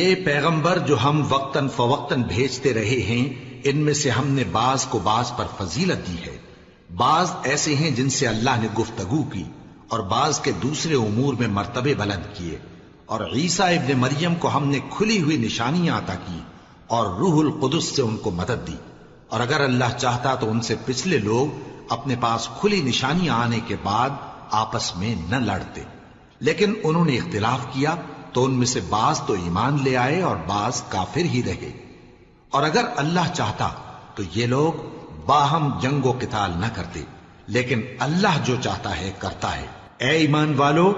یہ پیغمبر جو ہم وقتاً فوقتاً بھیجتے رہے ہیں، ان میں سے ہم نے بعض کو بعض پر فضیلت دی ہے۔ بعض ایسے ہیں جن سے اللہ نے گفتگو کی، اور بعض کے دوسرے امور میں مرتبے بلند کیے۔ اور عیسیٰ ابن مریم کو ہم نے کھلی ہوئی نشانیاں عطا کی اور روح القدس سے ان کو مدد دی، اور اگر اللہ چاہتا تو ان سے پچھلے لوگ اپنے پاس کھلی نشانیاں آنے کے بعد آپس میں نہ لڑتے، لیکن انہوں نے اختلاف کیا تو ان میں سے بعض تو ایمان لے آئے اور بعض کافر ہی رہے۔ اور اگر اللہ چاہتا تو یہ لوگ باہم جنگ و قتال نہ کرتے، لیکن اللہ جو چاہتا ہے کرتا ہے۔ اے ایمان والو،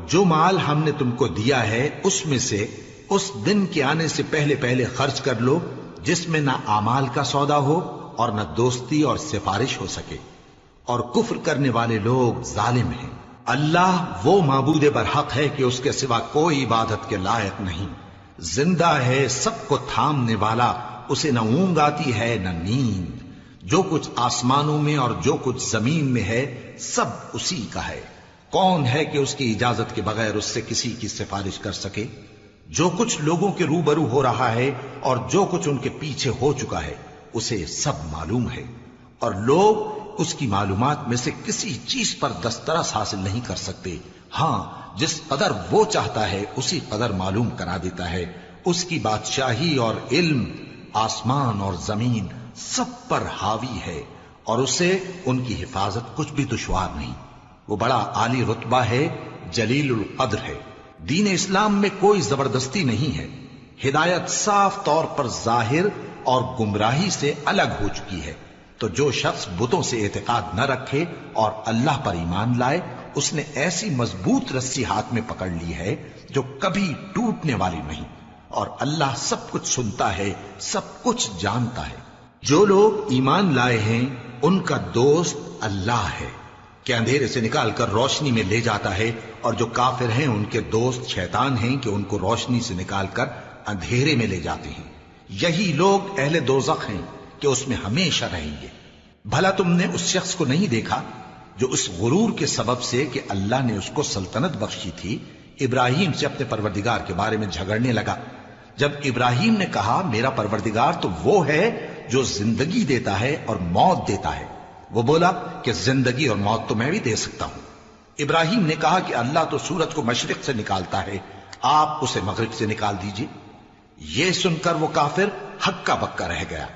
جو مال ہم نے تم کو دیا ہے اس میں سے اس دن کے آنے سے پہلے پہلے خرچ کر لو جس میں نہ اعمال کا سودا ہو اور نہ دوستی اور سفارش ہو سکے، اور کفر کرنے والے لوگ ظالم ہیں۔ اللہ وہ معبود برحق ہے کہ اس کے سوا کوئی عبادت کے لائق نہیں، زندہ ہے، سب کو تھامنے والا، اسے نہ اونگ آتی ہے نہ نیند۔ جو کچھ آسمانوں میں اور جو کچھ زمین میں ہے سب اسی کا ہے۔ کون ہے کہ اس کی اجازت کے بغیر اس سے کسی کی سفارش کر سکے؟ جو کچھ لوگوں کے روبرو ہو رہا ہے اور جو کچھ ان کے پیچھے ہو چکا ہے اسے سب معلوم ہے، اور لوگ اس کی معلومات میں سے کسی چیز پر دسترس حاصل نہیں کر سکتے۔ ہاں، جس قدر وہ چاہتا ہے اسی قدر معلوم کرا دیتا ہے۔ اس کی بادشاہی اور علم آسمان اور زمین سب پر حاوی ہے، اور اسے ان کی حفاظت کچھ بھی دشوار نہیں۔ وہ بڑا عالی رتبہ ہے، جلیل القدر ہے۔ دین اسلام میں کوئی زبردستی نہیں ہے، ہدایت صاف طور پر ظاہر اور گمراہی سے الگ ہو چکی ہے۔ تو جو شخص بتوں سے اعتقاد نہ رکھے اور اللہ پر ایمان لائے، اس نے ایسی مضبوط رسی ہاتھ میں پکڑ لی ہے جو کبھی ٹوٹنے والی نہیں، اور اللہ سب کچھ سنتا ہے، سب کچھ جانتا ہے۔ جو لوگ ایمان لائے ہیں ان کا دوست اللہ ہے کہ اندھیرے سے نکال کر روشنی میں لے جاتا ہے، اور جو کافر ہیں ان کے دوست شیطان ہیں کہ ان کو روشنی سے نکال کر اندھیرے میں لے جاتے ہیں۔ یہی لوگ اہل دوزخ ہیں کہ اس میں ہمیشہ رہیں گے۔ بھلا تم نے اس شخص کو نہیں دیکھا جو اس غرور کے سبب سے کہ اللہ نے اس کو سلطنت بخشی تھی، ابراہیم سے اپنے پروردگار کے بارے میں جھگڑنے لگا؟ جب ابراہیم نے کہا میرا پروردگار تو وہ ہے جو زندگی دیتا ہے اور موت دیتا ہے، وہ بولا کہ زندگی اور موت تو میں بھی دے سکتا ہوں۔ ابراہیم نے کہا کہ اللہ تو سورج کو مشرق سے نکالتا ہے، آپ اسے مغرب سے نکال دیجئے۔ یہ سن کر وہ کافر ہکا بکا رہ گیا،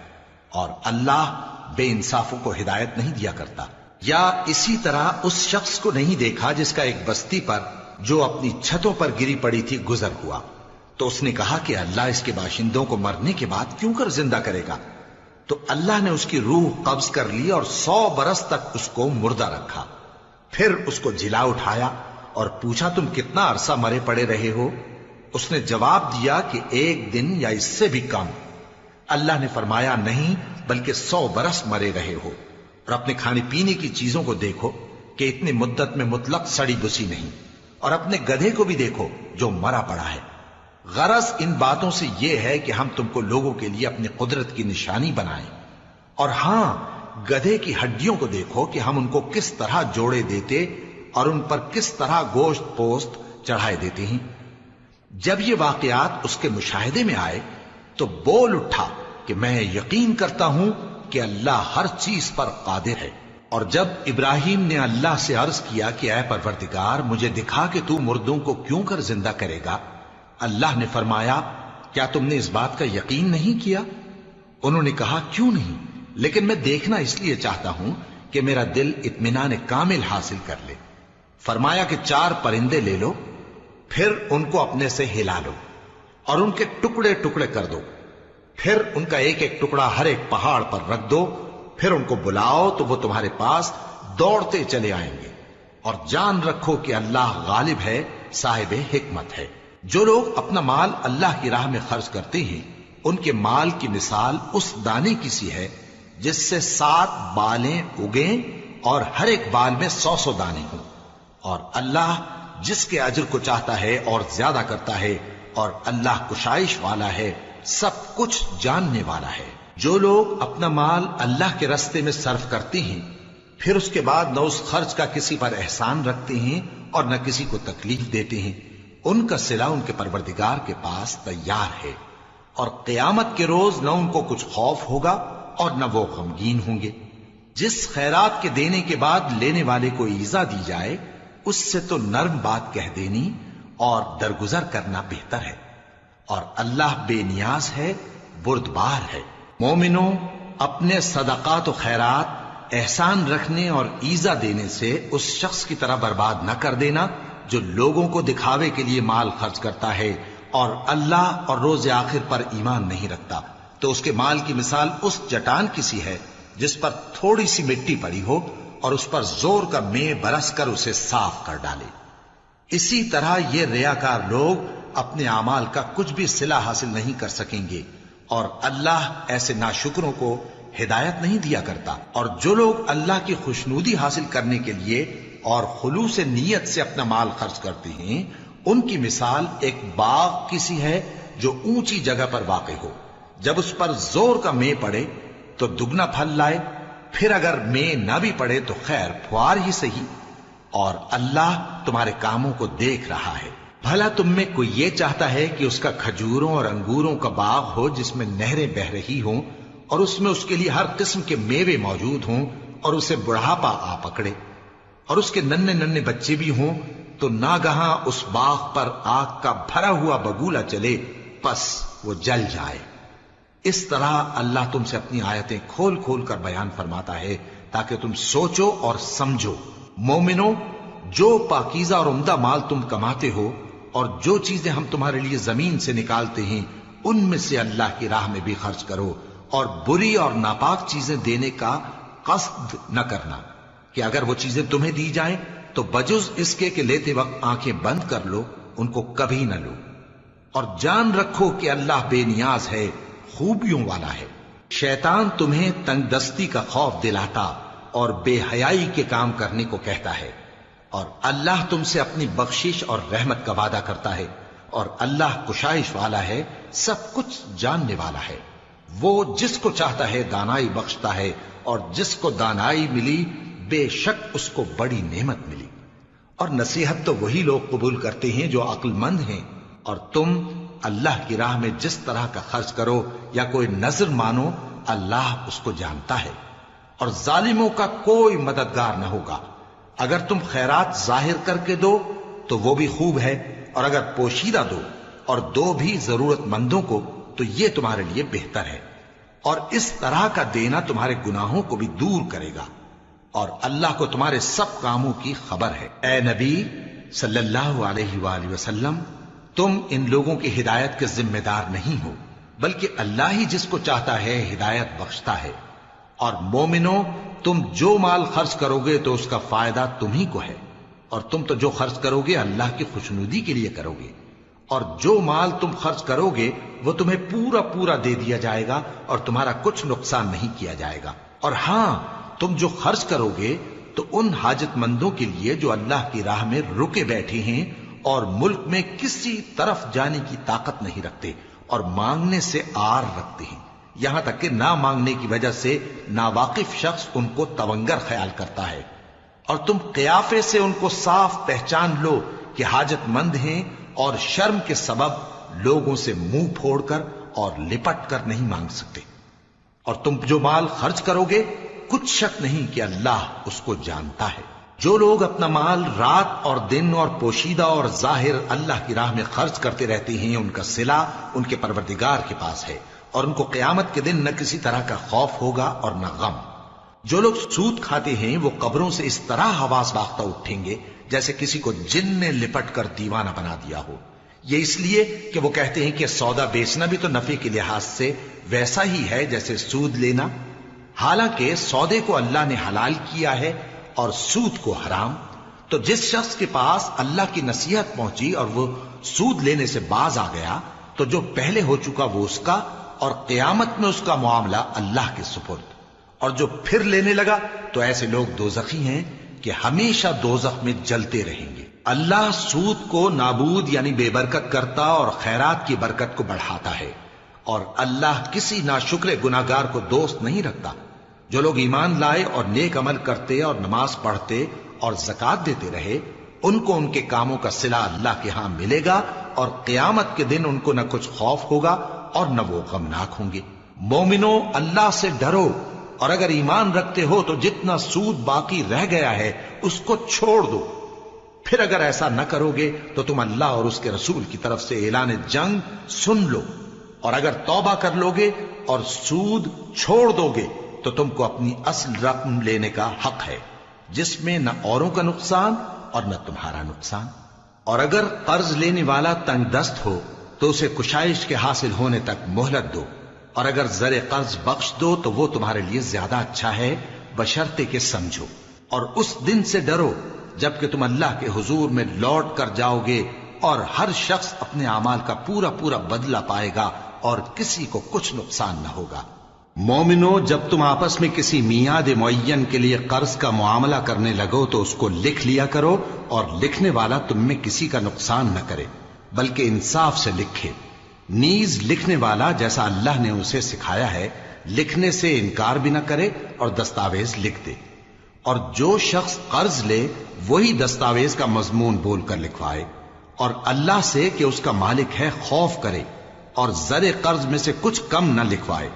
اور اللہ بے انصافوں کو ہدایت نہیں دیا کرتا۔ یا اسی طرح اس شخص کو نہیں دیکھا جس کا ایک بستی پر جو اپنی چھتوں پر گری پڑی تھی گزر ہوا، تو اس نے کہا کہ اللہ اس کے باشندوں کو مرنے کے بعد کیوں کر زندہ کرے گا؟ تو اللہ نے اس کی روح قبض کر لی اور 100 برس تک اس کو مردہ رکھا۔ پھر اس کو جلا اٹھایا اور پوچھا تم کتنا عرصہ مرے پڑے رہے ہو؟ اس نے جواب دیا کہ 1 دن یا اس سے بھی کم۔ اللہ نے فرمایا نہیں، بلکہ 100 برس مرے رہے ہو، اور اپنے کھانے پینے کی چیزوں کو دیکھو کہ اتنی مدت میں مطلق سڑی بسی نہیں، اور اپنے گدھے کو بھی دیکھو جو مرا پڑا ہے۔ غرض ان باتوں سے یہ ہے کہ ہم تم کو لوگوں کے لیے اپنی قدرت کی نشانی بنائیں، اور ہاں، گدھے کی ہڈیوں کو دیکھو کہ ہم ان کو کس طرح جوڑے دیتے اور ان پر کس طرح گوشت پوست چڑھائے دیتے ہیں۔ جب یہ واقعات اس کے مشاہدے میں آئے تو بول اٹھا کہ میں یقین کرتا ہوں کہ اللہ ہر چیز پر قادر ہے۔ اور جب ابراہیم نے اللہ سے عرض کیا کہ اے پروردگار مجھے دکھا کہ تو مردوں کو کیوں کر زندہ کرے گا، اللہ نے فرمایا کیا تم نے اس بات کا یقین نہیں کیا؟ انہوں نے کہا کیوں نہیں، لیکن میں دیکھنا اس لیے چاہتا ہوں کہ میرا دل اطمینان کامل حاصل کر لے۔ فرمایا کہ 4 پرندے لے لو، پھر ان کو اپنے سے ہلا لو اور ان کے ٹکڑے ٹکڑے کر دو، پھر ان کا ایک ایک ٹکڑا ہر ایک پہاڑ پر رکھ دو، پھر ان کو بلاؤ تو وہ تمہارے پاس دوڑتے چلے آئیں گے، اور جان رکھو کہ اللہ غالب ہے، صاحب حکمت ہے۔ جو لوگ اپنا مال اللہ کی راہ میں خرچ کرتے ہیں ان کے مال کی مثال اس دانے کی سی ہے جس سے 7 بالیں اگیں اور ہر ایک بال میں 100 دانے ہوں، اور اللہ جس کے اجر کو چاہتا ہے اور زیادہ کرتا ہے، اور اللہ کشائش والا ہے، سب کچھ جاننے والا ہے۔ جو لوگ اپنا مال اللہ کے راستے میں صرف کرتے ہیں پھر اس کے بعد نہ اس خرچ کا کسی پر احسان رکھتے ہیں اور نہ کسی کو تکلیف دیتے ہیں، ان کا صلہ ان کے پروردگار کے پاس تیار ہے، اور قیامت کے روز نہ ان کو کچھ خوف ہوگا اور نہ وہ غمگین ہوں گے۔ جس خیرات کے دینے کے بعد لینے والے کو ایذا دی جائے، اس سے تو نرم بات کہہ دینی اور درگزر کرنا بہتر ہے، اور اللہ بے نیاز ہے، بردبار ہے۔ مومنوں، اپنے صدقات و خیرات احسان رکھنے اور ایذا دینے سے اس شخص کی طرح برباد نہ کر دینا جو لوگوں کو دکھاوے کے لیے مال خرچ کرتا ہے اور اللہ اور روز آخر پر ایمان نہیں رکھتا، تو اس کے مال کی مثال اس چٹان کی سی ہے جس پر تھوڑی سی مٹی پڑی ہو اور اس پر زور کا مے برس کر اسے صاف کر ڈالے۔ اسی طرح یہ ریاکار لوگ اپنے اعمال کا کچھ بھی صلہ حاصل نہیں کر سکیں گے، اور اللہ ایسے ناشکروں کو ہدایت نہیں دیا کرتا۔ اور جو لوگ اللہ کی خوشنودی حاصل کرنے کے لیے اور خلوص نیت سے اپنا مال خرچ کرتے ہیں، ان کی مثال ایک باغ کی سی ہے جو اونچی جگہ پر واقع ہو، جب اس پر زور کا مے پڑے تو دگنا پھل لائے، پھر اگر مے نہ بھی پڑے تو خیر پھوار ہی صحیح، اور اللہ تمہارے کاموں کو دیکھ رہا ہے۔ بھلا تم میں کوئی یہ چاہتا ہے کہ اس کا کھجوروں اور انگوروں کا باغ ہو جس میں نہریں بہ رہی ہوں اور اس میں اس کے لیے ہر قسم کے میوے موجود ہوں، اور اسے بڑھاپا آ پکڑے اور اس کے ننھے ننھے بچے بھی ہوں، تو ناگہاں اس باغ پر آگ کا بھرا ہوا بگولا چلے، پس وہ جل جائے۔ اس طرح اللہ تم سے اپنی آیتیں کھول کھول کر بیان فرماتا ہے تاکہ تم سوچو اور سمجھو۔ مومنوں، جو پاکیزہ اور عمدہ مال تم کماتے ہو اور جو چیزیں ہم تمہارے لیے زمین سے نکالتے ہیں، ان میں سے اللہ کی راہ میں بھی خرچ کرو، اور بری اور ناپاک چیزیں دینے کا قصد نہ کرنا کہ اگر وہ چیزیں تمہیں دی جائیں تو بجز اس کے کہ لیتے وقت آنکھیں بند کر لو، ان کو کبھی نہ لو، اور جان رکھو کہ اللہ بے نیاز ہے، خوبیوں والا ہے۔ شیطان تمہیں تنگ دستی کا خوف دلاتا اور بے حیائی کے کام کرنے کو کہتا ہے، اور اللہ تم سے اپنی بخشش اور رحمت کا وعدہ کرتا ہے، اور اللہ کشائش والا ہے، سب کچھ جاننے والا ہے۔ وہ جس کو چاہتا ہے دانائی بخشتا ہے، اور جس کو دانائی ملی بے شک اس کو بڑی نعمت ملی۔ اور نصیحت تو وہی لوگ قبول کرتے ہیں جو عقل مند ہیں، اور تم اللہ کی راہ میں جس طرح کا خرچ کرو یا کوئی نذر مانو، اللہ اس کو جانتا ہے، اور ظالموں کا کوئی مددگار نہ ہوگا۔ اگر تم خیرات ظاہر کر کے دو تو وہ بھی خوب ہے، اور اگر پوشیدہ دو اور دو بھی ضرورت مندوں کو تو یہ تمہارے لیے بہتر ہے، اور اس طرح کا دینا تمہارے گناہوں کو بھی دور کرے گا، اور اللہ کو تمہارے سب کاموں کی خبر ہے۔ اے نبی صلی اللہ علیہ وآلہ وسلم، تم ان لوگوں کی ہدایت کے ذمہ دار نہیں ہو، بلکہ اللہ ہی جس کو چاہتا ہے ہدایت بخشتا ہے۔ اور مومنوں، تم جو مال خرچ کرو گے تو اس کا فائدہ تمہیں کو ہے، اور تم تو جو خرچ کرو گے اللہ کی خوشنودی کے لیے کرو گے، اور جو مال تم خرچ کرو گے وہ تمہیں پورا پورا دے دیا جائے گا اور تمہارا کچھ نقصان نہیں کیا جائے گا۔ اور ہاں، تم جو خرچ کرو گے تو ان حاجت مندوں کے لیے جو اللہ کی راہ میں رکے بیٹھے ہیں اور ملک میں کسی طرف جانے کی طاقت نہیں رکھتے اور مانگنے سے آر رکھتے ہیں، یہاں تک کہ نہ مانگنے کی وجہ سے ناواقف شخص ان کو تونگر خیال کرتا ہے، اور تم قیافے سے ان کو صاف پہچان لو کہ حاجت مند ہیں، اور شرم کے سبب لوگوں سے منہ پھوڑ کر اور لپٹ کر نہیں مانگ سکتے۔ اور تم جو مال خرچ کرو گے کچھ شک نہیں کہ اللہ اس کو جانتا ہے۔ جو لوگ اپنا مال رات اور دن اور پوشیدہ اور ظاہر اللہ کی راہ میں خرچ کرتے رہتے ہیں، ان کا صلہ ان کے پروردگار کے پاس ہے، اور ان کو قیامت کے دن نہ کسی طرح کا خوف ہوگا اور نہ غم۔ جو لوگ سود کھاتے ہیں وہ قبروں سے اس طرح حواس باختہ اٹھیں گے جیسے کسی کو جن نے لپٹ کر دیوانہ بنا دیا ہو، یہ اس لیے کہ وہ کہتے ہیں کہ سودا بیچنا بھی تو نفع کے لحاظ سے ویسا ہی ہے جیسے سود لینا، حالانکہ سودے کو اللہ نے حلال کیا ہے اور سود کو حرام۔ تو جس شخص کے پاس اللہ کی نصیحت پہنچی اور وہ سود لینے سے باز آ گیا تو جو پہلے ہو چکا وہ اس کا، اور قیامت میں اس کا معاملہ اللہ کے سپرد۔ اور جو پھر لینے لگا تو ایسے لوگ دوزخی ہیں کہ ہمیشہ دوزخ میں جلتے رہیں گے۔ اللہ سود کو نابود یعنی بے برکت کرتا اور خیرات کی برکت کو بڑھاتا ہے، اور اللہ کسی ناشکر گناہگار کو دوست نہیں رکھتا۔ جو لوگ ایمان لائے اور نیک عمل کرتے اور نماز پڑھتے اور زکات دیتے رہے، ان کو ان کے کاموں کا صلہ اللہ کے ہاں ملے گا اور قیامت کے دن ان کو نہ کچھ خوف ہوگا اور نہ وہ غمناک ہوں گے۔ مومنو، اللہ سے ڈرو، اور اگر ایمان رکھتے ہو تو جتنا سود باقی رہ گیا ہے اس کو چھوڑ دو۔ پھر اگر ایسا نہ کرو گے تو تم اللہ اور اس کے رسول کی طرف سے اعلان جنگ سن لو، اور اگر توبہ کر لو گے اور سود چھوڑ دو گے تو تم کو اپنی اصل رقم لینے کا حق ہے، جس میں نہ اوروں کا نقصان اور نہ تمہارا نقصان۔ اور اگر قرض لینے والا تنگ دست ہو تو اسے کشائش کے حاصل ہونے تک مہلت دو، اور اگر زر قرض بخش دو تو وہ تمہارے لیے زیادہ اچھا ہے، بشرطے کہ سمجھو۔ اور اس دن سے ڈرو جبکہ تم اللہ کے حضور میں لوٹ کر جاؤ گے، اور ہر شخص اپنے اعمال کا پورا پورا بدلہ پائے گا اور کسی کو کچھ نقصان نہ ہوگا۔ مومنو، جب تم آپس میں کسی میعاد معین کے لیے قرض کا معاملہ کرنے لگو تو اس کو لکھ لیا کرو، اور لکھنے والا تم میں کسی کا نقصان نہ کرے بلکہ انصاف سے لکھے۔ نیز لکھنے والا جیسا اللہ نے اسے سکھایا ہے لکھنے سے انکار بھی نہ کرے اور دستاویز لکھ دے، اور جو شخص قرض لے وہی دستاویز کا مضمون بول کر لکھوائے، اور اللہ سے کہ اس کا مالک ہے خوف کرے، اور زر قرض میں سے کچھ کم نہ لکھوائے۔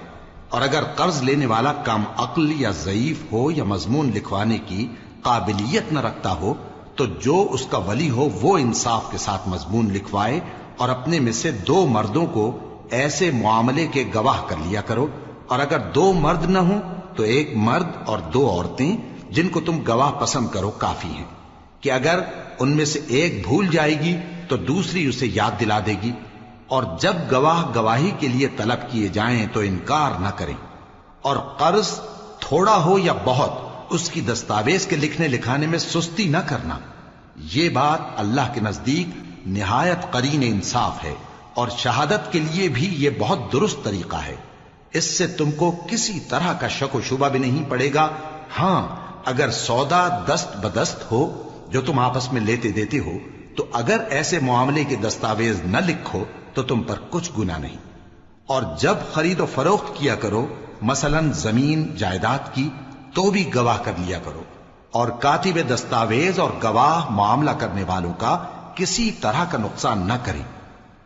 اور اگر قرض لینے والا کم عقل یا ضعیف ہو یا مضمون لکھوانے کی قابلیت نہ رکھتا ہو تو جو اس کا ولی ہو وہ انصاف کے ساتھ مضمون لکھوائے، اور اپنے میں سے 2 مردوں کو ایسے معاملے کے گواہ کر لیا کرو، اور اگر 2 مرد نہ ہوں تو 1 مرد اور 2 عورتیں جن کو تم گواہ پسند کرو کافی ہیں، کہ اگر ان میں سے ایک بھول جائے گی تو دوسری اسے یاد دلا دے گی۔ اور جب گواہ گواہی کے لیے طلب کیے جائیں تو انکار نہ کریں، اور قرض تھوڑا ہو یا بہت اس کی دستاویز کے لکھنے لکھانے میں سستی نہ کرنا۔ یہ بات اللہ کے نزدیک نہایت قرین انصاف ہے، اور شہادت کے لیے بھی یہ بہت درست طریقہ ہے۔ اس سے تم کو کسی طرح کا شک و شبہ بھی نہیں پڑے گا۔ ہاں، اگر سودا دست بدست ہو جو تم آپس میں لیتے دیتے ہو تو اگر ایسے معاملے کے دستاویز نہ لکھو تو تم پر کچھ گناہ نہیں۔ اور جب خرید و فروخت کیا کرو، مثلا زمین جائیداد کی، تو بھی گواہ کر لیا کرو، اور کاتب دستاویز اور گواہ معاملہ کرنے والوں کا کسی طرح کا نقصان نہ کریں۔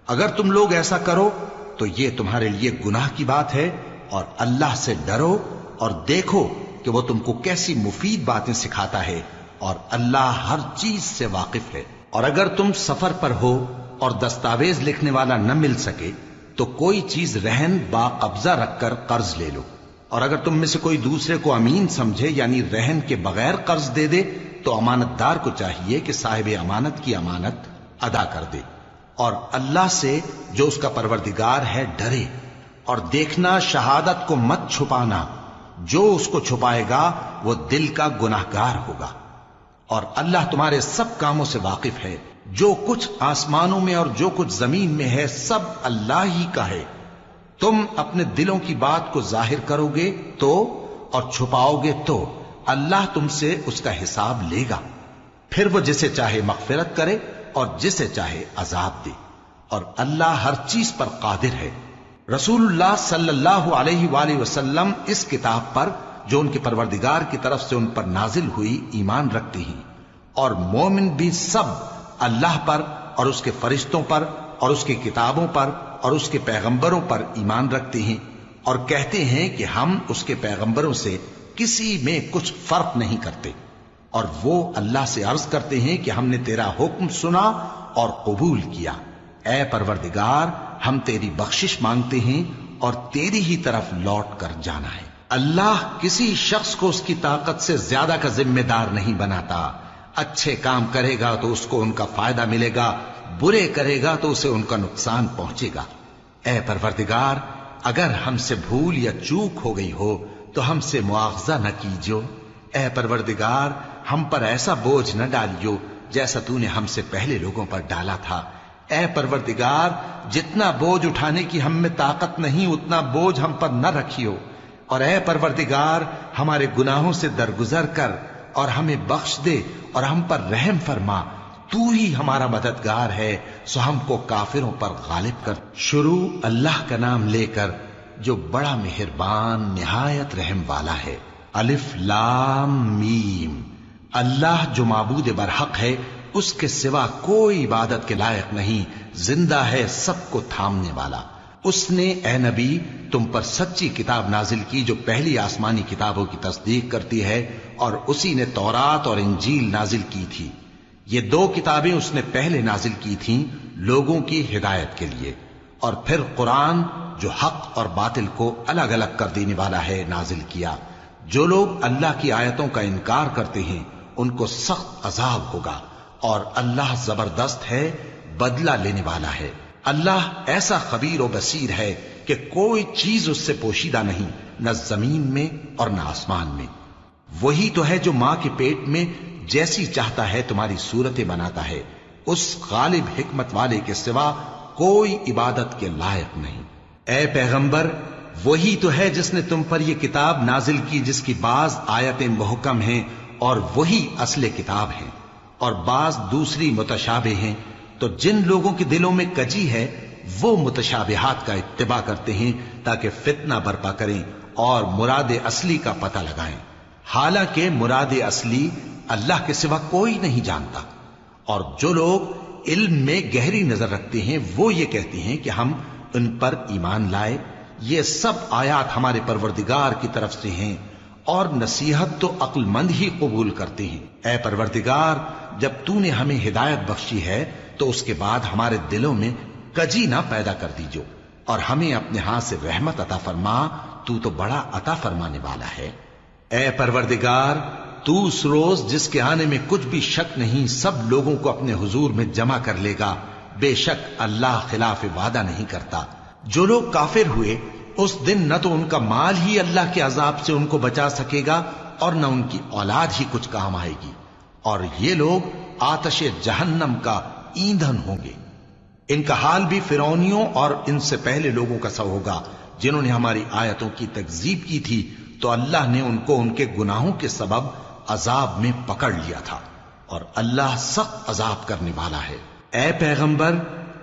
اگر تم لوگ ایسا کرو تو یہ تمہارے لیے گناہ کی بات ہے، اور اللہ سے ڈرو اور دیکھو کہ وہ تم کو کیسی مفید باتیں سکھاتا ہے، اور اللہ ہر چیز سے واقف ہے۔ اور اگر تم سفر پر ہو اور دستاویز لکھنے والا نہ مل سکے تو کوئی چیز رہن با قبضہ رکھ کر قرض لے لو، اور اگر تم میں سے کوئی دوسرے کو امین سمجھے یعنی رہن کے بغیر قرض دے دے تو امانت دار کو چاہیے کہ صاحب امانت کی امانت ادا کر دے، اور اللہ سے جو اس کا پروردگار ہے ڈرے، اور دیکھنا شہادت کو مت چھپانا، جو اس کو چھپائے گا وہ دل کا گناہگار ہوگا۔ اور اللہ تمہارے سب کاموں سے واقف ہے، جو کچھ آسمانوں میں اور جو کچھ زمین میں ہے سب اللہ ہی کا ہے۔ تم اپنے دلوں کی بات کو ظاہر کرو گے تو اور چھپاؤ گے تو اللہ تم سے اس کا حساب لے گا، پھر وہ جسے چاہے مغفرت کرے اور جسے چاہے عذاب دے، اور اللہ ہر چیز پر قادر ہے۔ رسول اللہ صلی اللہ علیہ وآلہ وسلم اس کتاب پر جو ان کے پروردگار کی طرف سے ان پر نازل ہوئی ایمان رکھتے ہیں، اور مومن بھی سب اللہ پر اور اس کے فرشتوں پر اور اس کی کتابوں پر اور اس کے پیغمبروں پر ایمان رکھتے ہیں، اور کہتے ہیں کہ ہم اس کے پیغمبروں سے کسی میں کچھ فرق نہیں کرتے، اور وہ اللہ سے عرض کرتے ہیں کہ ہم نے تیرا حکم سنا اور قبول کیا۔ اے پروردگار، ہم تیری بخشش مانگتے ہیں اور تیری ہی طرف لوٹ کر جانا ہے۔ اللہ کسی شخص کو اس کی طاقت سے زیادہ کا ذمہ دار نہیں بناتا۔ اچھے کام کرے گا تو اس کو ان کا فائدہ ملے گا، برے کرے گا تو اسے ان کا نقصان پہنچے گا۔ اے پروردگار، اگر ہم سے بھول یا چوک ہو گئی ہو تو ہم سے مواخذہ نہ کیجو۔ اے پروردگار، ہم پر ایسا بوجھ نہ ڈالیو جیسا تو نے ہم سے پہلے لوگوں پر ڈالا تھا۔ اے پروردگار، جتنا بوجھ اٹھانے کی ہم میں طاقت نہیں اتنا بوجھ ہم پر نہ رکھیو، اور اے پروردگار، ہمارے گناہوں سے درگزر کر اور ہمیں بخش دے اور ہم پر رحم فرما، تو ہی ہمارا مددگار ہے، سو ہم کو کافروں پر غالب کر۔ شروع اللہ کا نام لے کر جو بڑا مہربان نہایت رحم والا ہے۔ الف لام میم۔ اللہ جو معبود برحق ہے اس کے سوا کوئی عبادت کے لائق نہیں، زندہ ہے سب کو تھامنے والا۔ اس نے اے نبی تم پر سچی کتاب نازل کی جو پہلی آسمانی کتابوں کی تصدیق کرتی ہے، اور اسی نے تورات اور انجیل نازل کی تھی۔ یہ دو کتابیں اس نے پہلے نازل کی تھیں لوگوں کی ہدایت کے لیے، اور پھر قرآن جو حق اور باطل کو الگ الگ کر دینے والا ہے نازل کیا۔ جو لوگ اللہ کی آیتوں کا انکار کرتے ہیں ان کو سخت عذاب ہوگا، اور اللہ زبردست ہے، بدلہ لینے والا ہے۔ اللہ ایسا خبیر و بصیر ہے کہ کوئی چیز اس سے پوشیدہ نہیں، نہ زمین میں اور نہ آسمان میں۔ وہی تو ہے جو ماں کے پیٹ میں جیسی چاہتا ہے تمہاری صورتیں بناتا ہے، اس غالب حکمت والے کے سوا کوئی عبادت کے لائق نہیں۔ اے پیغمبر، وہی تو ہے جس نے تم پر یہ کتاب نازل کی جس کی بعض آیتیں محکم ہیں اور وہی اصل کتاب ہیں، اور بعض دوسری متشابہ ہیں۔ تو جن لوگوں کے دلوں میں کجی ہے وہ متشابہات کا اتباع کرتے ہیں تاکہ فتنہ برپا کریں اور مراد اصلی کا پتہ لگائیں، حالانکہ مراد اصلی اللہ کے سوا کوئی نہیں جانتا۔ اور جو لوگ علم میں گہری نظر رکھتے ہیں وہ یہ کہتے ہیں کہ ہم ان پر ایمان لائے، یہ سب آیات ہمارے پروردگار کی طرف سے ہیں، اور نصیحت تو عقل مند ہی قبول کرتے ہیں۔ اے پروردگار، جب تو نے ہمیں ہدایت بخشی ہے تو اس کے بعد ہمارے دلوں میں کجی نہ پیدا کر دیجو، اور ہمیں اپنے ہاتھ سے رحمت عطا فرما، تو بڑا عطا فرمانے والا ہے۔ اے پروردگار، تو اس روز جس کے آنے میں کچھ بھی شک نہیں سب لوگوں کو اپنے حضور میں جمع کر لے گا، بے شک اللہ خلاف وعدہ نہیں کرتا۔ جو لوگ کافر ہوئے اس دن نہ تو ان کا مال ہی اللہ کے عذاب سے ان کو بچا سکے گا اور نہ ان کی اولاد ہی کچھ کام آئے گی، اور یہ لوگ آتش جہنم کا ایندھن ہوں گے۔ ان کا حال بھی فرعونیوں اور ان سے پہلے لوگوں کا سا ہوگا جنہوں نے ہماری آیتوں کی تکذیب کی تھی، تو اللہ نے ان کو ان کے گناہوں کے سبب عذاب میں پکڑ لیا تھا، اور اللہ سخت عذاب کرنے والا ہے۔ اے پیغمبر،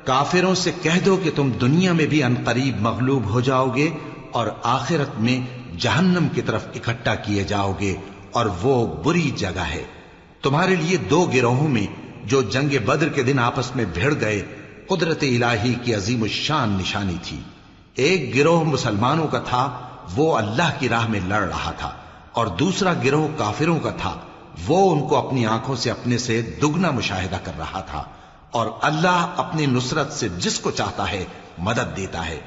کافروں سے کہہ دو کہ تم دنیا میں بھی عنقریب مغلوب ہو جاؤ گے اور آخرت میں جہنم کی طرف اکٹھا کیے جاؤ گے، اور وہ بری جگہ ہے۔ تمہارے لیے دو گروہوں میں جو جنگ بدر کے دن آپس میں بھڑ گئے قدرت الہی کی عظیم الشان نشانی تھی۔ ایک گروہ مسلمانوں کا تھا، وہ اللہ کی راہ میں لڑ رہا تھا، اور دوسرا گروہ کافروں کا تھا، وہ ان کو اپنی آنکھوں سے اپنے سے دگنا مشاہدہ کر رہا تھا۔ اور اللہ اپنی نصرت سے جس کو چاہتا ہے مدد دیتا ہے۔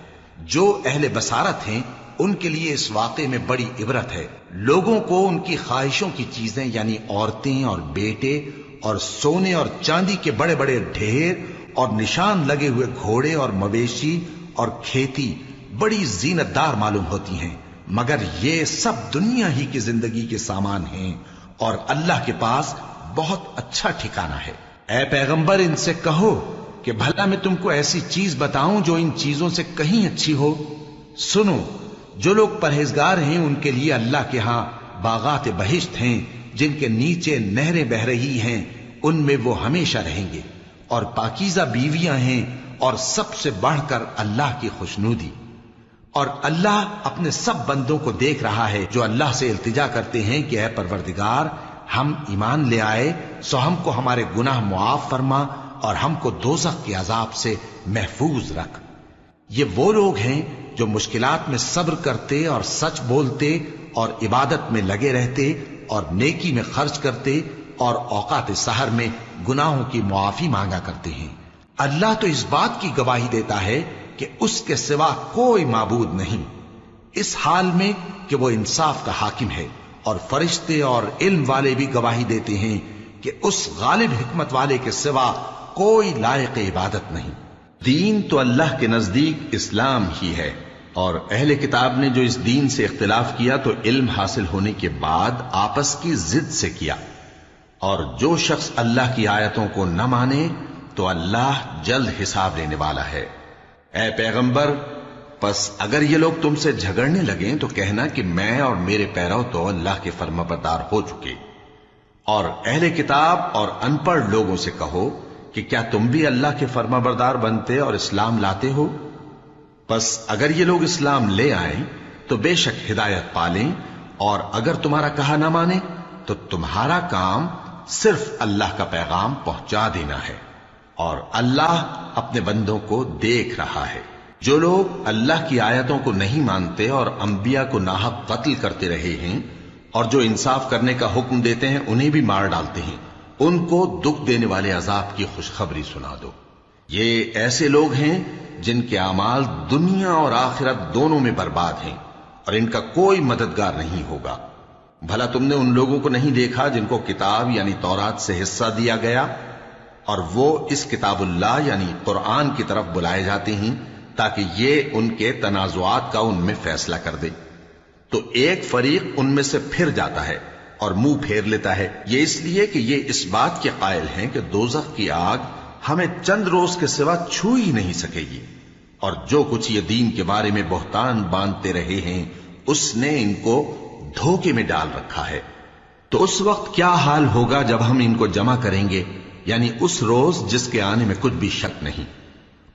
جو اہل بصارت ہیں ان کے لیے اس واقعے میں بڑی عبرت ہے۔ لوگوں کو ان کی خواہشوں کی چیزیں یعنی عورتیں اور بیٹے اور سونے اور چاندی کے بڑے بڑے ڈھیر اور نشان لگے ہوئے گھوڑے اور مویشی اور کھیتی بڑی زینت دار معلوم ہوتی ہیں، مگر یہ سب دنیا ہی کی زندگی کے سامان ہیں، اور اللہ کے پاس بہت اچھا ٹھکانہ ہے۔ اے پیغمبر، ان سے کہو کہ بھلا میں تم کو ایسی چیز بتاؤں جو ان چیزوں سے کہیں اچھی ہو؟ سنو، جو لوگ پرہیزگار ہیں ان کے لیے اللہ کے ہاں باغات بہشت ہیں جن کے نیچے نہریں بہ رہی ہیں، ان میں وہ ہمیشہ رہیں گے، اور پاکیزہ بیویاں ہیں، اور سب سے بڑھ کر اللہ کی خوشنودی۔ اور اللہ اپنے سب بندوں کو دیکھ رہا ہے جو اللہ سے التجا کرتے ہیں کہ اے پروردگار، ہم ایمان لے آئے سو ہم کو ہمارے گناہ معاف فرما اور ہم کو دوزخ کے عذاب سے محفوظ رکھ۔ یہ وہ لوگ ہیں جو مشکلات میں صبر کرتے اور سچ بولتے اور عبادت میں لگے رہتے اور نیکی میں خرچ کرتے اور اوقات سحر میں گناہوں کی معافی مانگا کرتے ہیں۔ اللہ تو اس بات کی گواہی دیتا ہے کہ اس کے سوا کوئی معبود نہیں، اس حال میں کہ وہ انصاف کا حاکم ہے، اور فرشتے اور علم والے بھی گواہی دیتے ہیں کہ اس غالب حکمت والے کے سوا کوئی لائق عبادت نہیں۔ دین تو اللہ کے نزدیک اسلام ہی ہے، اور اہل کتاب نے جو اس دین سے اختلاف کیا تو علم حاصل ہونے کے بعد آپس کی ضد سے کیا، اور جو شخص اللہ کی آیتوں کو نہ مانے تو اللہ جلد حساب لینے والا ہے۔ اے پیغمبر، پس اگر یہ لوگ تم سے جھگڑنے لگیں تو کہنا کہ میں اور میرے پیرو تو اللہ کے فرمانبردار ہو چکے، اور اہل کتاب اور ان پڑھ لوگوں سے کہو کہ کیا تم بھی اللہ کے فرمانبردار بنتے اور اسلام لاتے ہو؟ پس اگر یہ لوگ اسلام لے آئیں تو بے شک ہدایت پالیں، اور اگر تمہارا کہا نہ مانے تو تمہارا کام صرف اللہ کا پیغام پہنچا دینا ہے، اور اللہ اپنے بندوں کو دیکھ رہا ہے۔ جو لوگ اللہ کی آیتوں کو نہیں مانتے اور انبیاء کو ناحق قتل کرتے رہے ہیں اور جو انصاف کرنے کا حکم دیتے ہیں انہیں بھی مار ڈالتے ہیں، ان کو دکھ دینے والے عذاب کی خوشخبری سنا دو۔ یہ ایسے لوگ ہیں جن کے اعمال دنیا اور آخرت دونوں میں برباد ہیں اور ان کا کوئی مددگار نہیں ہوگا۔ بھلا تم نے ان لوگوں کو نہیں دیکھا جن کو کتاب یعنی تورات سے حصہ دیا گیا اور وہ اس کتاب اللہ یعنی قرآن کی طرف بلائے جاتے ہیں تاکہ یہ ان کے تنازعات کا ان میں فیصلہ کر دے، تو ایک فریق ان میں سے پھر جاتا ہے اور منہ پھیر لیتا ہے، یہ اس لیے کہ یہ اس بات کے قائل ہیں کہ دوزخ کی آگ ہمیں چند روز کے سوا چھو ہی نہیں سکے گی، اور جو کچھ یہ دین کے بارے میں بہتان باندھتے رہے ہیں اس نے ان کو دھوکے میں ڈال رکھا ہے۔ تو اس وقت کیا حال ہوگا جب ہم ان کو جمع کریں گے، یعنی اس روز جس کے آنے میں کچھ بھی شک نہیں،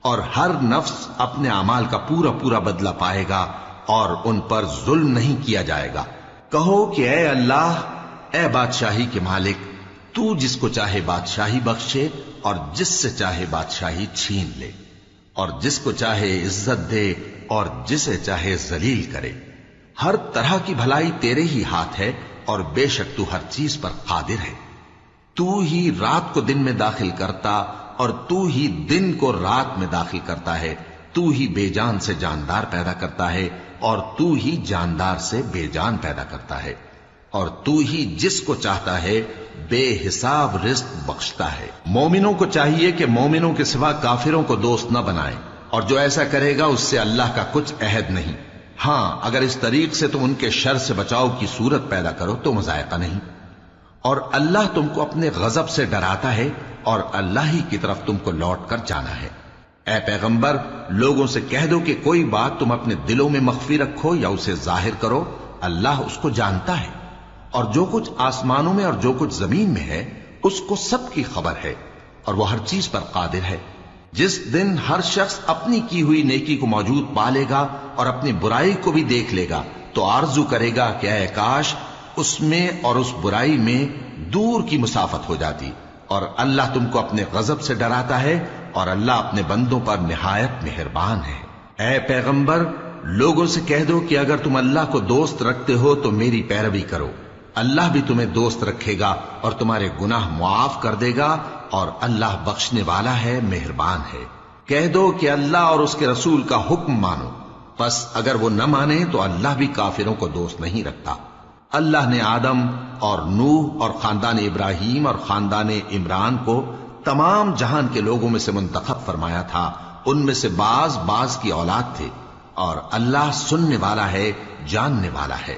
اور ہر نفس اپنے اعمال کا پورا پورا بدلہ پائے گا اور ان پر ظلم نہیں کیا جائے گا۔ کہو کہ اے اللہ، اے بادشاہی کے مالک، تو جس کو چاہے بادشاہی بخشے اور جس سے چاہے بادشاہی چھین لے، اور جس کو چاہے عزت دے اور جسے چاہے ذلیل کرے۔ ہر طرح کی بھلائی تیرے ہی ہاتھ ہے اور بے شک تو ہر چیز پر قادر ہے۔ تو ہی رات کو دن میں داخل کرتا اور تو ہی دن کو رات میں داخل کرتا ہے، تو ہی بے جان سے جاندار پیدا کرتا ہے اور تو ہی جاندار سے بے جان پیدا کرتا ہے، اور تو ہی جس کو چاہتا ہے بے حساب رزق بخشتا ہے۔ مومنوں کو چاہیے کہ مومنوں کے سوا کافروں کو دوست نہ بنائیں، اور جو ایسا کرے گا اس سے اللہ کا کچھ عہد نہیں۔ ہاں، اگر اس طریق سے تم ان کے شر سے بچاؤ کی صورت پیدا کرو تو مذائقہ نہیں، اور اللہ تم کو اپنے غضب سے ڈراتا ہے اور اللہ ہی کی طرف تم کو لوٹ کر جانا ہے۔ اے پیغمبر، لوگوں سے کہہ دو کہ کوئی بات تم اپنے دلوں میں مخفی رکھو یا اسے ظاہر کرو، اللہ اس کو جانتا ہے، اور جو کچھ آسمانوں میں اور جو کچھ زمین میں ہے اس کو سب کی خبر ہے، اور وہ ہر چیز پر قادر ہے۔ جس دن ہر شخص اپنی کی ہوئی نیکی کو موجود پا لے گا اور اپنی برائی کو بھی دیکھ لے گا تو آرزو کرے گا کہ اے کاش اس میں اور اس برائی میں دور کی مسافت ہو جاتی، اور اللہ تم کو اپنے غضب سے ڈراتا ہے اور اللہ اپنے بندوں پر نہایت مہربان ہے۔ اے پیغمبر، لوگوں سے کہہ دو کہ اگر تم اللہ کو دوست رکھتے ہو تو میری پیروی کرو، اللہ بھی تمہیں دوست رکھے گا اور تمہارے گناہ معاف کر دے گا، اور اللہ بخشنے والا ہے، مہربان ہے۔ کہہ دو کہ اللہ اور اس کے رسول کا حکم مانو، پس اگر وہ نہ مانے تو اللہ بھی کافروں کو دوست نہیں رکھتا۔ اللہ نے آدم اور نوح اور خاندان ابراہیم اور خاندان عمران کو تمام جہان کے لوگوں میں سے منتخب فرمایا تھا، ان میں سے بعض بعض کی اولاد تھے، اور اللہ سننے والا ہے، جاننے والا ہے۔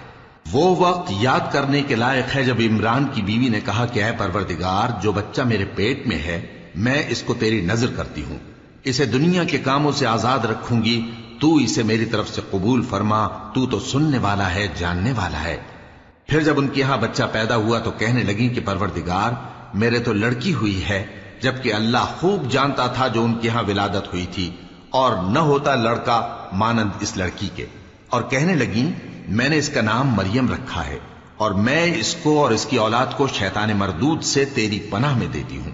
وہ وقت یاد کرنے کے لائق ہے جب عمران کی بیوی نے کہا کہ اے پروردگار، جو بچہ میرے پیٹ میں ہے میں اس کو تیری نظر کرتی ہوں، اسے دنیا کے کاموں سے آزاد رکھوں گی، تو اسے میری طرف سے قبول فرما، تو تو سننے والا ہے، جاننے والا ہے۔ پھر جب ان کے یہاں بچہ پیدا ہوا تو کہنے لگی کہ پروردگار، میرے تو لڑکی ہوئی ہے، جبکہ اللہ خوب جانتا تھا جو ان کے یہاں ولادت ہوئی تھی، اور نہ ہوتا لڑکا مانند اس لڑکی کے، اور کہنے لگی میں نے اس کا نام مریم رکھا ہے، اور میں اس کو اور اس کی اولاد کو شیطان مردود سے تیری پناہ میں دیتی ہوں۔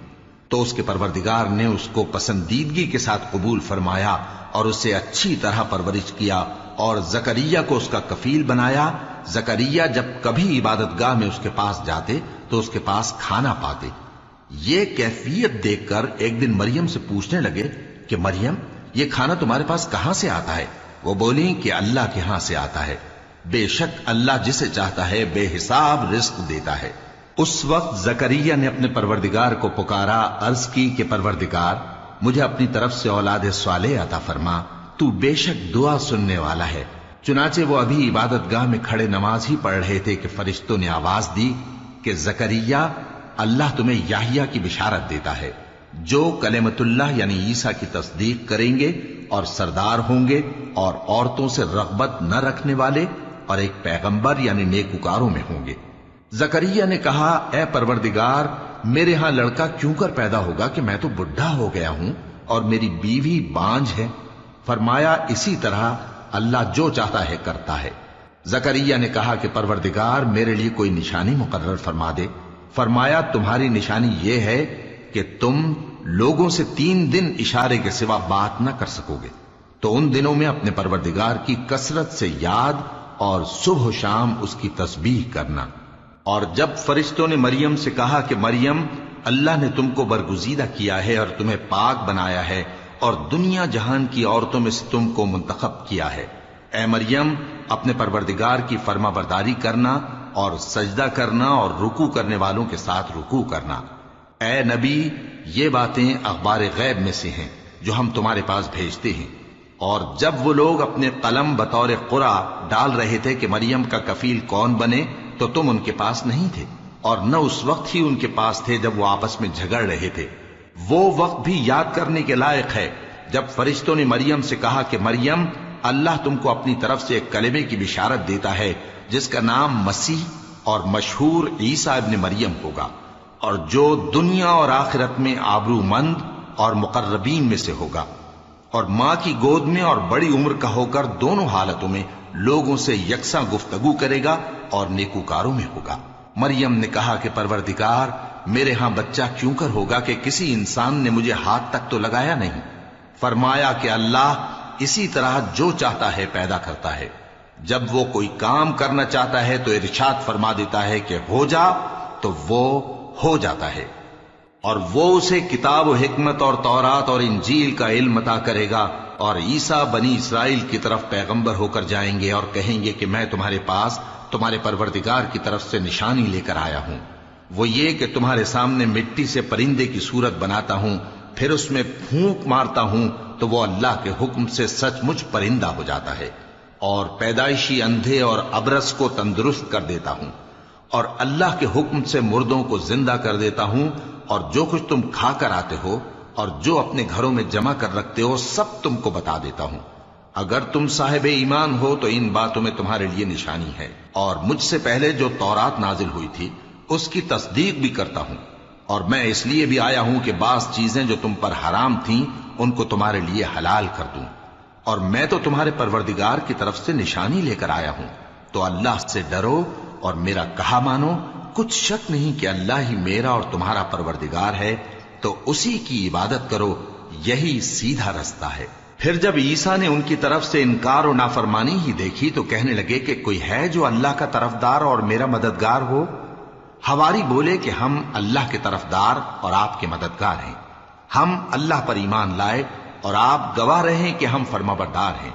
تو اس کے پروردگار نے اس کو پسندیدگی کے ساتھ قبول فرمایا اور اسے اچھی طرح پرورش کیا، اور زکریا کو اس کا کفیل بنایا۔ زکریا جب کبھی عبادت گاہ میں اس کے پاس جاتے تو اس کے پاس کھانا پاتے۔ یہ کیفیت دیکھ کر ایک دن مریم سے پوچھنے لگے کہ مریم، یہ کھانا تمہارے پاس کہاں سے آتا ہے؟ وہ بولی کہ اللہ کے ہاں سے آتا ہے، بے شک اللہ جسے چاہتا ہے بے حساب رزق دیتا ہے۔ اس وقت زکریا نے اپنے پروردگار کو پکارا، عرض کی کہ پروردگار، مجھے اپنی طرف سے اولاد صالح عطا فرما، تو بے شک دعا سننے والا ہے۔ چنانچہ وہ ابھی عبادت گاہ میں کھڑے نماز ہی پڑھ رہے تھے کہ فرشتوں نے آواز دی کہ زکریا، اللہ تمہیں یحییٰ کی بشارت دیتا ہے، جو کلمۃ اللہ یعنی عیسیٰ کی تصدیق کریں گے اور سردار ہوں گے اور عورتوں سے رغبت نہ رکھنے والے اور ایک پیغمبر یعنی نیکوکاروں میں ہوں گے۔ زکریا نے کہا، اے پروردگار، میرے ہاں لڑکا کیوں کر پیدا ہوگا کہ میں تو بڈھا ہو گیا ہوں اور میری بیوی بانجھ ہے؟ فرمایا، اسی طرح اللہ جو چاہتا ہے کرتا ہے۔ زکریا نے کہا کہ پروردگار، میرے لیے کوئی نشانی مقرر فرما دے۔ فرمایا تمہاری نشانی یہ ہے کہ تم لوگوں سے 3 دن اشارے کے سوا بات نہ کر سکو گے، تو ان دنوں میں اپنے پروردگار کی کثرت سے یاد اور صبح و شام اس کی تسبیح کرنا۔ اور جب فرشتوں نے مریم سے کہا کہ مریم، اللہ نے تم کو برگزیدہ کیا ہے اور تمہیں پاک بنایا ہے اور دنیا جہان کی عورتوں میں سے تم کو منتخب کیا ہے، اے مریم اپنے پروردگار کی فرما برداری کرنا اور سجدہ کرنا اور رکوع کرنے والوں کے ساتھ رکوع کرنا۔ اے نبی، یہ باتیں اخبار غیب میں سے ہیں جو ہم تمہارے پاس بھیجتے ہیں۔ اور جب وہ لوگ اپنے قلم بطور قرعہ ڈال رہے تھے کہ مریم کا کفیل کون بنے، تو تم ان کے پاس نہیں تھے، اور نہ اس وقت ہی ان کے پاس تھے جب وہ آپس میں جھگڑ رہے تھے۔ وہ وقت بھی یاد کرنے کے لائق ہے جب فرشتوں نے مریم سے کہا کہ مریم، اللہ تم کو اپنی طرف سے ایک کلمے کی بشارت دیتا ہے جس کا نام مسیح اور مشہور عیسیٰ ابن مریم ہوگا، اور جو دنیا اور آخرت میں آبرو مند اور مقربین میں سے ہوگا، اور ماں کی گود میں اور بڑی عمر کا ہو کر دونوں حالتوں میں لوگوں سے یکساں گفتگو کرے گا اور نیکوکاروں میں ہوگا۔ مریم نے کہا کہ پروردگار، میرے ہاں بچہ کیوں کر ہوگا کہ کسی انسان نے مجھے ہاتھ تک تو لگایا نہیں۔ فرمایا کہ اللہ اسی طرح جو چاہتا ہے پیدا کرتا ہے، جب وہ کوئی کام کرنا چاہتا ہے تو ارشاد فرما دیتا ہے کہ ہو جا، تو وہ ہو جاتا ہے۔ اور وہ اسے کتاب و حکمت اور تورات اور انجیل کا علم عطا کرے گا، اور عیسیٰ بنی اسرائیل کی طرف پیغمبر ہو کر جائیں گے اور کہیں گے کہ میں تمہارے پاس تمہارے پروردگار کی طرف سے نشانی لے کر آیا ہوں، وہ یہ کہ تمہارے سامنے مٹی سے پرندے کی صورت بناتا ہوں، پھر اس میں پھونک مارتا ہوں تو وہ اللہ کے حکم سے سچ مچ پرندہ ہو جاتا ہے، اور پیدائشی اندھے اور ابرص کو تندرست کر دیتا ہوں، اور اللہ کے حکم سے مردوں کو زندہ کر دیتا ہوں، اور جو کچھ تم کھا کر آتے ہو اور جو اپنے گھروں میں جمع کر رکھتے ہو سب تم کو بتا دیتا ہوں۔ اگر تم صاحب ایمان ہو تو ان باتوں میں تمہارے لیے نشانی ہے، اور مجھ سے پہلے جو تورات نازل ہوئی تھی اس کی تصدیق بھی کرتا ہوں، اور میں اس لیے بھی آیا ہوں کہ بعض چیزیں جو تم پر حرام تھیں ان کو تمہارے لیے حلال کر دوں، اور میں تو تمہارے پروردگار کی طرف سے نشانی لے کر آیا ہوں، تو اللہ سے ڈرو اور میرا کہا مانو۔ کچھ شک نہیں کہ اللہ ہی میرا اور تمہارا پروردگار ہے، تو اسی کی عبادت کرو، یہی سیدھا رستہ ہے۔ پھر جب عیسیٰ نے ان کی طرف سے انکار و نافرمانی ہی دیکھی تو کہنے لگے کہ کوئی ہے جو اللہ کا طرفدار اور میرا مددگار ہو؟ حواری بولے کہ ہم اللہ کے طرفدار اور آپ کے مددگار ہیں، ہم اللہ پر ایمان لائے اور آپ گواہ رہیں کہ ہم فرمانبردار ہیں۔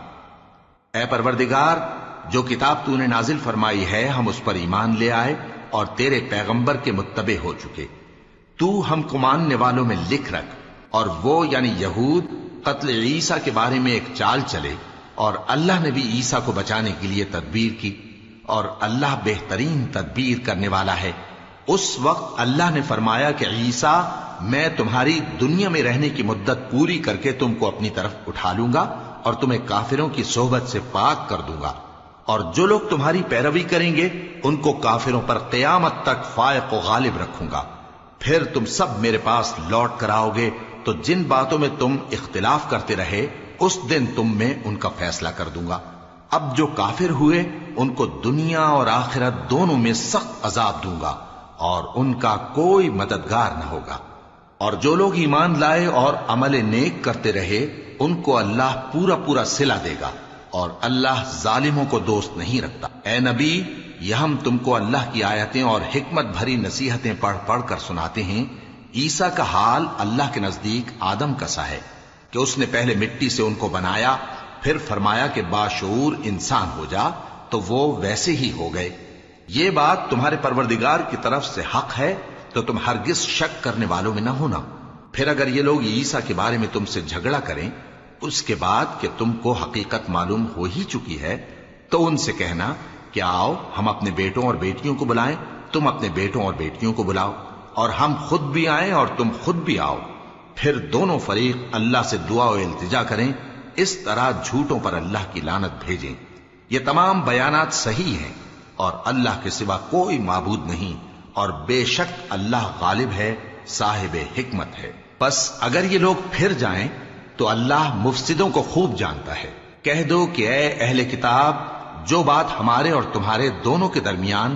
اے پروردگار، جو کتاب تو نے نازل فرمائی ہے ہم اس پر ایمان لے آئے اور تیرے پیغمبر کے متبع ہو چکے، تو ہم کو ماننے والوں میں لکھ رکھ۔ اور وہ یعنی یہود قتل عیسیٰ کے بارے میں ایک چال چلے، اور اللہ نے بھی عیسیٰ کو بچانے کے لیے تدبیر کی، اور اللہ بہترین تدبیر کرنے والا ہے۔ اس وقت اللہ نے فرمایا کہ عیسیٰ، میں تمہاری دنیا میں رہنے کی مدت پوری کر کے تم کو اپنی طرف اٹھا لوں گا اور تمہیں کافروں کی صحبت سے پاک کر دوں گا، اور جو لوگ تمہاری پیروی کریں گے ان کو کافروں پر قیامت تک فائق و غالب رکھوں گا۔ پھر تم سب میرے پاس لوٹ کر آؤ گے تو جن باتوں میں تم اختلاف کرتے رہے اس دن تم میں ان کا فیصلہ کر دوں گا۔ اب جو کافر ہوئے ان کو دنیا اور آخرت دونوں میں سخت عذاب دوں گا، اور ان کا کوئی مددگار نہ ہوگا۔ اور جو لوگ ایمان لائے اور عمل نیک کرتے رہے ان کو اللہ پورا پورا صلہ دے گا، اور اللہ ظالموں کو دوست نہیں رکھتا۔ اے نبی، یہ ہم تم کو اللہ کی آیتیں اور حکمت بھری نصیحتیں پڑھ پڑھ کر سناتے ہیں۔ عیسیٰ کا حال اللہ کے نزدیک آدم کا سا ہے کہ اس نے پہلے مٹی سے ان کو بنایا، پھر فرمایا کہ باشعور انسان ہو جا، تو وہ ویسے ہی ہو گئے۔ یہ بات تمہارے پروردگار کی طرف سے حق ہے، تو تم ہرگز شک کرنے والوں میں نہ ہونا۔ پھر اگر یہ لوگ عیسیٰ کے بارے میں تم سے جھگڑا کریں اس کے بعد کہ تم کو حقیقت معلوم ہو ہی چکی ہے، تو ان سے کہنا کہ آؤ ہم اپنے بیٹوں اور بیٹیوں کو بلائیں، تم اپنے بیٹوں اور بیٹیوں کو بلاؤ، اور ہم خود بھی آئیں اور تم خود بھی آؤ، پھر دونوں فریق اللہ سے دعا و التجا کریں، اس طرح جھوٹوں پر اللہ کی لعنت بھیجیں۔ یہ تمام بیانات صحیح ہیں، اور اللہ کے سوا کوئی معبود نہیں، اور بے شک اللہ غالب ہے، صاحب حکمت ہے۔ بس اگر یہ لوگ پھر جائیں تو اللہ مفسدوں کو خوب جانتا ہے۔ کہہ دو کہ اے اہل کتاب، جو بات ہمارے اور تمہارے دونوں کے درمیان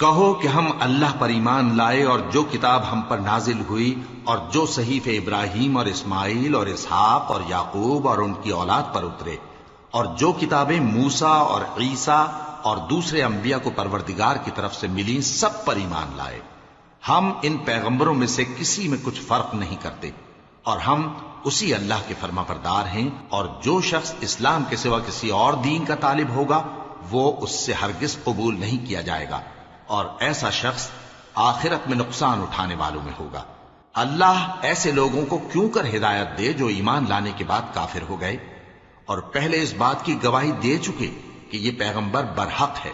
کہو کہ ہم اللہ پر ایمان لائے اور جو کتاب ہم پر نازل ہوئی اور جو صحیفے ابراہیم اور اسماعیل اور اسحاق اور یعقوب اور ان کی اولاد پر اترے، اور جو کتابیں موسیٰ اور عیسیٰ اور دوسرے انبیاء کو پروردگار کی طرف سے ملی، سب پر ایمان لائے۔ ہم ان پیغمبروں میں سے کسی میں کچھ فرق نہیں کرتے، اور ہم اسی اللہ کے فرما بردار ہیں، اور جو شخص اسلام کے سوا کسی اور دین کا طالب ہوگا وہ اس سے ہرگز قبول نہیں کیا جائے گا، اور ایسا شخص آخرت میں نقصان اٹھانے والوں میں ہوگا۔ اللہ ایسے لوگوں کو کیوں کر ہدایت دے جو ایمان لانے کے بعد کافر ہو گئے اور پہلے اس بات کی گواہی دے چکے کہ یہ پیغمبر برحق ہے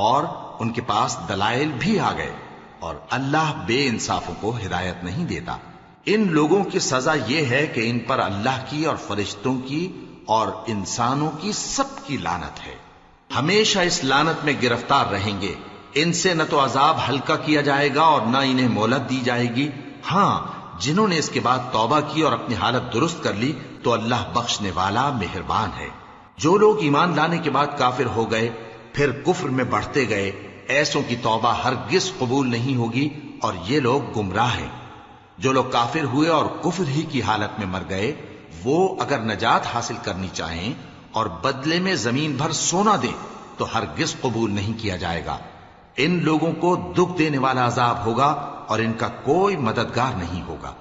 اور ان کے پاس دلائل بھی آ گئے، اور اللہ بے انصافوں کو ہدایت نہیں دیتا۔ ان لوگوں کی سزا یہ ہے کہ ان پر اللہ کی اور فرشتوں کی اور انسانوں کی سب کی لعنت ہے، ہمیشہ اس لعنت میں گرفتار رہیں گے۔ ان سے نہ تو عذاب ہلکا کیا جائے گا اور نہ انہیں مہلت دی جائے گی۔ ہاں، جنہوں نے اس کے بعد توبہ کی اور اپنی حالت درست کر لی تو اللہ بخشنے والا مہربان ہے۔ جو لوگ ایمان لانے کے بعد کافر ہو گئے پھر کفر میں بڑھتے گئے، ایسوں کی توبہ ہرگز قبول نہیں ہوگی، اور یہ لوگ گمراہ ہیں۔ جو لوگ کافر ہوئے اور کفر ہی کی حالت میں مر گئے، وہ اگر نجات حاصل کرنی چاہیں اور بدلے میں زمین بھر سونا دیں تو ہرگز قبول نہیں کیا جائے گا۔ ان لوگوں کو دکھ دینے والا عذاب ہوگا اور ان کا کوئی مددگار نہیں ہوگا۔